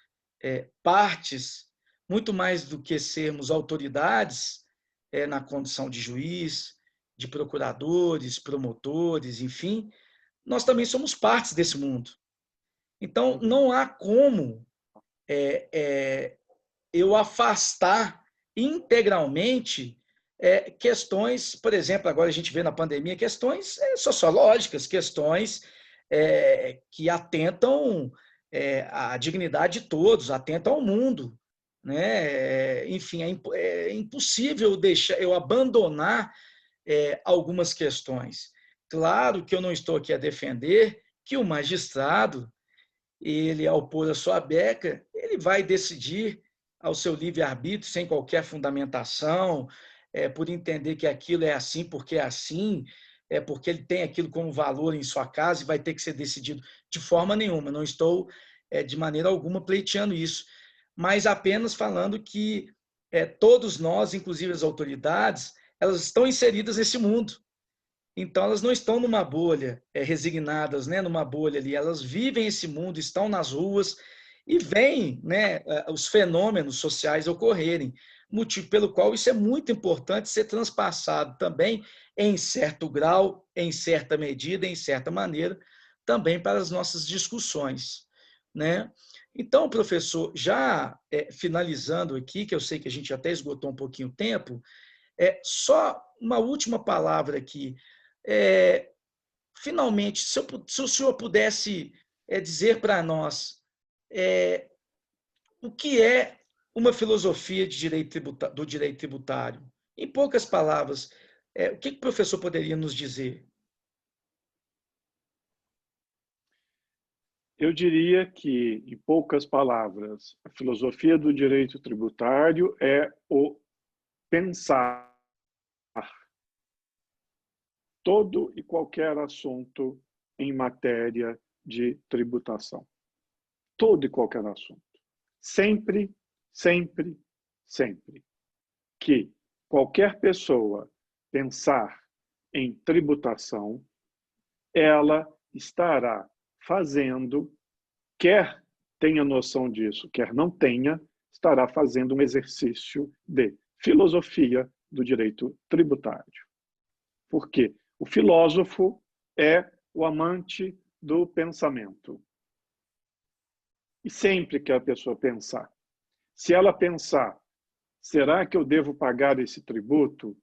partes, muito mais do que sermos autoridades na condição de juiz, de procuradores, promotores, enfim, nós também somos partes desse mundo. Então, não há como eu afastar integralmente questões, por exemplo, agora a gente vê na pandemia questões sociológicas, questões que atentam à dignidade de todos, atentam ao mundo, né? Enfim, é impossível deixar eu abandonar algumas questões. Claro que eu não estou aqui a defender que o magistrado, ele, ao pôr a sua beca, ele vai decidir ao seu livre-arbítrio, sem qualquer fundamentação, por entender que aquilo é assim porque é assim, porque ele tem aquilo como valor em sua casa e vai ter que ser decidido de forma nenhuma. Não estou, de maneira alguma, pleiteando isso, mas apenas falando que todos nós, inclusive as autoridades, elas estão inseridas nesse mundo. Então, elas não estão numa bolha, resignadas, né, numa bolha ali. Elas vivem esse mundo, estão nas ruas e veem, né, os fenômenos sociais ocorrerem. Motivo pelo qual isso é muito importante ser transpassado também, em certo grau, em certa medida, em certa maneira, também para as nossas discussões, né? Então, professor, já finalizando aqui, que eu sei que a gente até esgotou um pouquinho o tempo, só uma última palavra aqui. Finalmente, se o senhor pudesse dizer para nós o que é uma filosofia de do direito tributário, em poucas palavras, o que o professor poderia nos dizer? Eu diria que, em poucas palavras, a filosofia do direito tributário é o pensar todo e qualquer assunto em matéria de tributação. Todo e qualquer assunto. Sempre, sempre, sempre que qualquer pessoa pensar em tributação, ela estará fazendo, quer tenha noção disso, quer não tenha, estará fazendo um exercício de filosofia do direito tributário. Por quê? O filósofo é o amante do pensamento. E sempre que a pessoa pensar, se ela pensar, será que eu devo pagar esse tributo?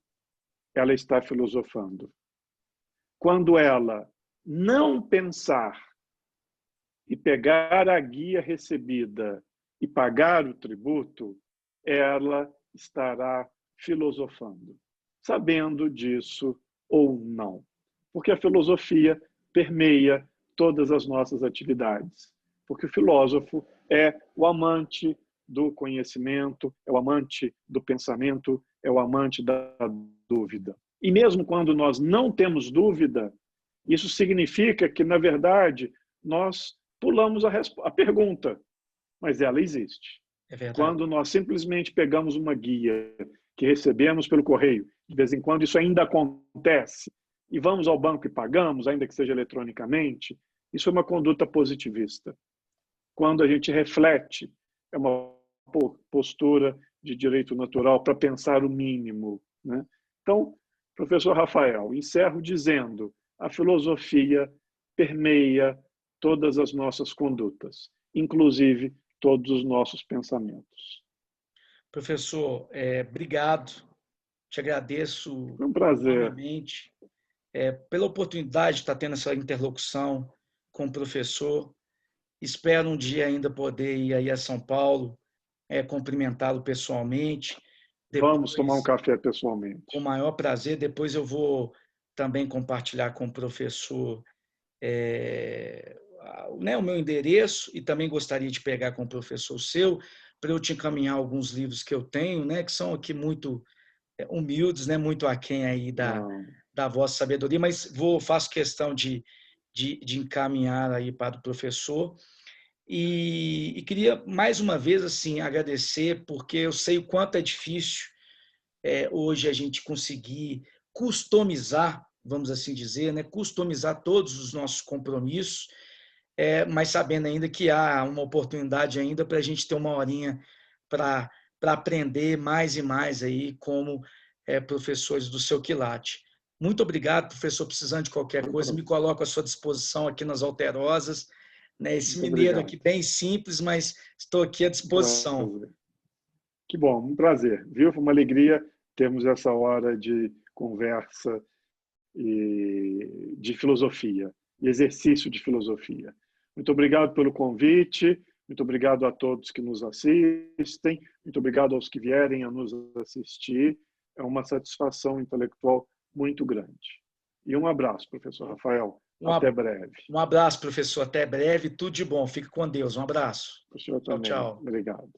Ela está filosofando. Quando ela não pensar e pegar a guia recebida e pagar o tributo, ela estará filosofando, sabendo disso ou não. Porque a filosofia permeia todas as nossas atividades. Porque o filósofo é o amante do conhecimento, é o amante do pensamento, é o amante da dúvida. E mesmo quando nós não temos dúvida, isso significa que, na verdade, nós pulamos a pergunta, mas ela existe. É verdade. Quando nós simplesmente pegamos uma guia que recebemos pelo correio, de vez em quando isso ainda acontece, e vamos ao banco e pagamos, ainda que seja eletronicamente, isso é uma conduta positivista. Quando a gente reflete, é uma postura de direito natural para pensar o mínimo, né? Então, professor Rafael, encerro dizendo: a filosofia permeia todas as nossas condutas, inclusive todos os nossos pensamentos. Professor, obrigado. Te agradeço Foi um prazer. enormemente pela oportunidade de estar tendo essa interlocução com o professor. Espero um dia ainda poder ir aí a São Paulo, cumprimentá-lo pessoalmente. Depois, vamos tomar um café pessoalmente. Com o maior prazer. Depois eu vou também compartilhar com o professor o meu endereço, e também gostaria de pegar com o professor o seu, para eu te encaminhar alguns livros que eu tenho, né, que são aqui muito humildes, né, muito aquém aí da vossa sabedoria, mas faço questão de encaminhar aí para o professor. E queria, mais uma vez, assim, agradecer, porque eu sei o quanto é difícil hoje a gente conseguir customizar, vamos assim dizer, né? Customizar todos os nossos compromissos, mas sabendo ainda que há uma oportunidade ainda para a gente ter uma horinha para aprender mais e mais aí como professores do seu quilate. Muito obrigado, professor. Precisando de qualquer coisa, me coloco à sua disposição aqui nas Alterosas. Né? Esse Muito mineiro obrigado. aqui bem simples, mas estou aqui à disposição. Que bom, um prazer, viu? Foi uma alegria termos essa hora de conversa e de filosofia, e exercício de filosofia. Muito obrigado pelo convite, muito obrigado a todos que nos assistem, muito obrigado aos que vierem a nos assistir. É uma satisfação intelectual muito grande. E um abraço, professor Rafael. Até breve. Um abraço, professor. Até breve. Tudo de bom. Fique com Deus. Um abraço. O senhor Tchau, também. tchau. Obrigado.